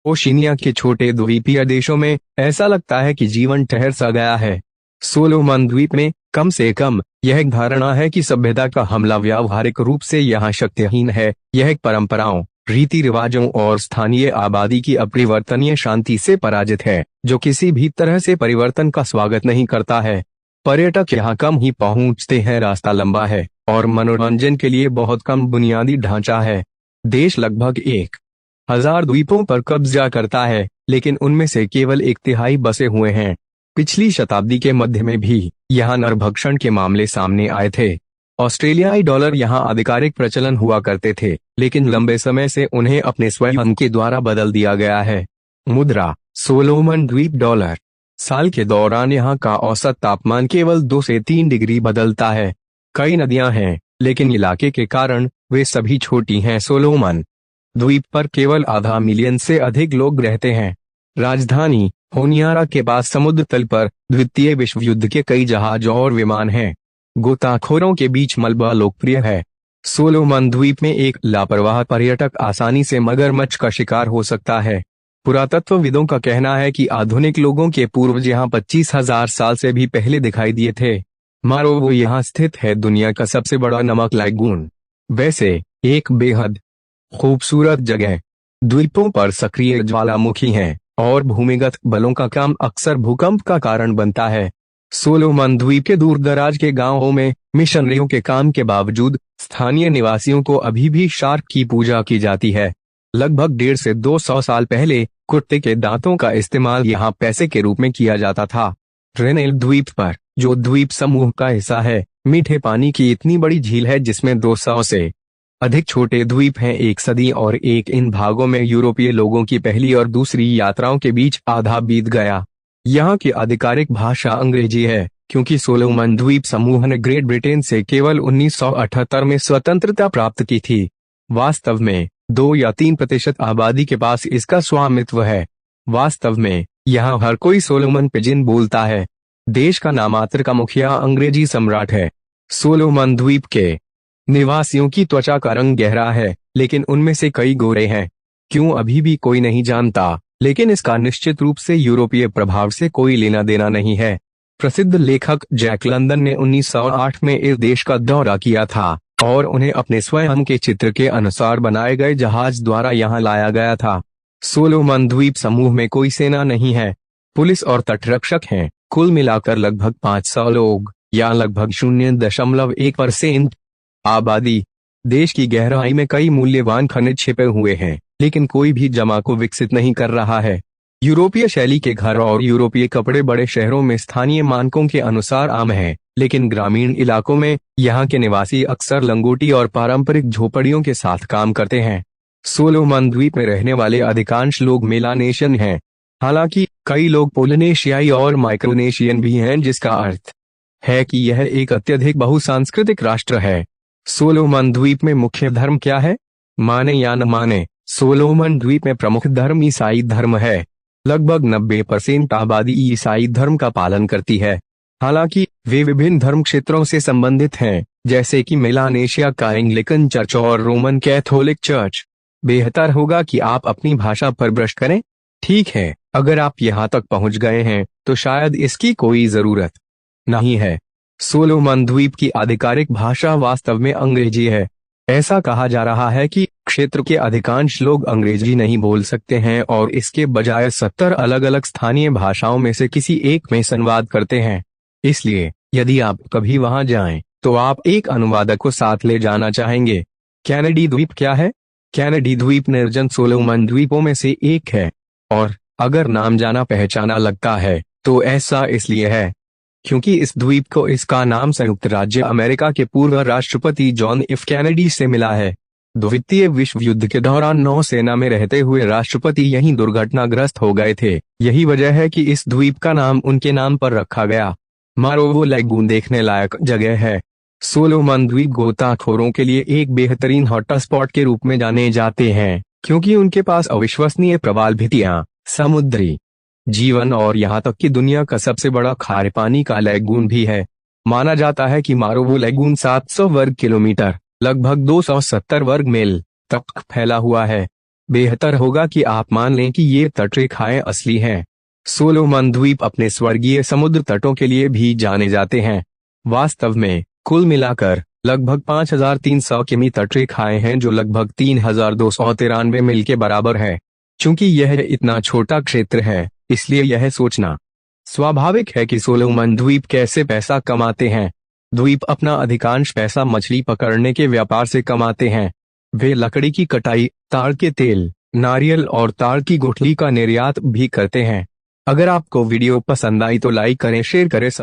Oceania के छोटे द्वीपीय देशों में ऐसा लगता है कि जीवन ठहर सा गया है। सोलोमन द्वीप में कम से कम यह एक धारणा है कि सभ्यता का हमला व्यावहारिक रूप से यहाँ शक्तिहीन है। यह एक परंपराओं, रीति रिवाजों और स्थानीय आबादी की अपरिवर्तनीय शांति से पराजित है, जो किसी भी तरह से परिवर्तन का स्वागत नहीं करता है। पर्यटक यहाँ कम ही पहुँचते हैं, रास्ता लंबा है और मनोरंजन के लिए बहुत कम बुनियादी ढांचा है। देश लगभग 1000 द्वीपों पर कब्जा करता है, लेकिन उनमें से केवल 1/3 बसे हुए हैं। पिछली शताब्दी के मध्य में भी यहाँ नरभक्षण के मामले सामने आए थे। ऑस्ट्रेलियाई डॉलर यहाँ आधिकारिक प्रचलन हुआ करते थे, लेकिन लंबे समय से उन्हें अपने स्वयं के द्वारा बदल दिया गया है। मुद्रा: सोलोमन द्वीप डॉलर। साल के दौरान यहाँ का औसत तापमान केवल 2 से 3 डिग्री बदलता है। कई नदियां हैं, लेकिन इलाके के कारण वे सभी छोटी हैं। सोलोमन द्वीप पर केवल आधा मिलियन से अधिक लोग रहते हैं। राजधानी होनियारा के पास समुद्र तल पर द्वितीय विश्व युद्ध के कई जहाज और विमान हैं। गोताखोरों के बीच मलबा लोकप्रिय है। सोलोमन द्वीप में एक लापरवाह पर्यटक आसानी से मगरमच्छ का शिकार हो सकता है। पुरातत्वविदों का कहना है कि आधुनिक लोगों के पूर्वज यहाँ 25,000 साल से भी पहले दिखाई दिए थे। मारोवो यहाँ स्थित है दुनिया का सबसे बड़ा नमक लैगून। वैसे एक बेहद खूबसूरत जगह। द्वीपों पर सक्रिय ज्वालामुखी हैं और भूमिगत बलों का काम अक्सर भूकंप का कारण बनता है। सोलोमन द्वीप के दूर दराज के गांवों में मिशनरियों के काम के बावजूद स्थानीय निवासियों को अभी भी शार्क की पूजा की जाती है। लगभग 150 से 200 साल पहले कुत्ते के दांतों का इस्तेमाल यहाँ पैसे के रूप में किया जाता था। रेनेल द्वीप पर, जो द्वीप समूह का हिस्सा है, मीठे पानी की इतनी बड़ी झील है जिसमें 200 से अधिक छोटे द्वीप हैं। 1 सदी और इन भागों में यूरोपीय लोगों की पहली और दूसरी यात्राओं के बीच आधा बीत गया। यहाँ की आधिकारिक भाषा अंग्रेजी है, क्योंकि सोलोमन द्वीप समूह ने ग्रेट ब्रिटेन से केवल 1978 में स्वतंत्रता प्राप्त की थी। वास्तव में 2 या 3% आबादी के पास इसका स्वामित्व है। वास्तव में यहाँ हर कोई सोलोमन पिजिन बोलता है। देश का नामात्र का मुखिया अंग्रेजी सम्राट है। सोलोमन द्वीप के निवासियों की त्वचा का रंग गहरा है, लेकिन उनमें से कई गोरे हैं। क्यों, अभी भी कोई नहीं जानता, लेकिन इसका निश्चित रूप से यूरोपीय प्रभाव से कोई लेना देना नहीं है। प्रसिद्ध लेखक जैक लंदन ने 1908 में इस देश का दौरा किया था और उन्हें अपने स्वयं के चित्र के अनुसार बनाए गए जहाज द्वारा यहाँ लाया गया था। सोलोमन द्वीप समूह में कोई सेना नहीं है। पुलिस और तटरक्षक हैं। कुल मिलाकर लगभग 500 लोग, या लगभग 0.1%। आबादी: देश की गहराई में कई मूल्यवान खनिज छिपे हुए हैं, लेकिन कोई भी जमा को विकसित नहीं कर रहा है। यूरोपीय शैली के घर और यूरोपीय कपड़े बड़े शहरों में स्थानीय मानकों के अनुसार आम हैं, लेकिन ग्रामीण इलाकों में यहाँ के निवासी अक्सर लंगोटी और पारंपरिक झोपड़ियों के साथ काम करते हैं। सोलोमन द्वीप में रहने वाले अधिकांश लोग मेलानेशियन हैं, हालांकि कई लोग पोलिनेशियाई और माइक्रोनेशियन भी हैं, जिसका अर्थ है कि यह एक अत्यधिक बहुसांस्कृतिक राष्ट्र है। सोलोमन द्वीप में मुख्य धर्म क्या है? माने या न माने, सोलोमन द्वीप में प्रमुख धर्म ईसाई धर्म है। लगभग 90% आबादी ईसाई धर्म का पालन करती है। हालांकि वे विभिन्न धर्म क्षेत्रों से संबंधित हैं, जैसे कि मेलानेशिया का एंग्लिकन चर्च और रोमन कैथोलिक चर्च। बेहतर होगा कि आप अपनी भाषा पर ब्रश करें। ठीक है, अगर आप यहाँ तक पहुँच गए हैं तो शायद इसकी कोई जरूरत नहीं है। सोलोमन द्वीप की आधिकारिक भाषा वास्तव में अंग्रेजी है। ऐसा कहा जा रहा है कि क्षेत्र के अधिकांश लोग अंग्रेजी नहीं बोल सकते हैं और इसके बजाय 70 अलग अलग स्थानीय भाषाओं में से किसी एक में संवाद करते हैं। इसलिए यदि आप कभी वहां जाएं, तो आप एक अनुवादक को साथ ले जाना चाहेंगे। कैनेडी द्वीप क्या है? कैनेडी द्वीप निर्जन सोलोमन द्वीपों में से एक है, और अगर नाम जाना पहचाना लगता है तो ऐसा इसलिए है क्योंकि इस द्वीप को इसका नाम संयुक्त राज्य अमेरिका के पूर्व राष्ट्रपति जॉन एफ कैनेडी से मिला है। द्वितीय विश्व युद्ध के दौरान नौसेना में रहते हुए राष्ट्रपति यहीं दुर्घटनाग्रस्त हो गए थे। यही वजह है कि इस द्वीप का नाम उनके नाम पर रखा गया। मारोवो लैगून देखने लायक जगह है। सोलोमन द्वीप गोताखोरों के लिए एक बेहतरीन हॉटस्पॉट के रूप में जाने जाते हैं, क्योंकि उनके पास अविश्वसनीय प्रवाल भित्तियां, समुद्री जीवन और यहाँ तक कि दुनिया का सबसे बड़ा खारे पानी का लैगून भी है। माना जाता है कि मारोवो लैगून 700 वर्ग किलोमीटर, लगभग 270 वर्ग मील तक फैला हुआ है। बेहतर होगा कि आप मान लें कि ये तटरेखाएं असली हैं। सोलोमन द्वीप अपने स्वर्गीय समुद्र तटों के लिए भी जाने जाते हैं। वास्तव में कुल मिलाकर लगभग 5300 किमी तटरेखाएं हैं, जो लगभग 3293 मील के बराबर है। चूंकि यह इतना छोटा क्षेत्र है, इसलिए यह सोचना स्वाभाविक है कि सोलोमन द्वीप कैसे पैसा कमाते हैं। द्वीप अपना अधिकांश पैसा मछली पकड़ने के व्यापार से कमाते हैं। वे लकड़ी की कटाई, ताड़ के तेल, नारियल और ताड़ की गुठली का निर्यात भी करते हैं। अगर आपको वीडियो पसंद आई तो लाइक करें, शेयर करें।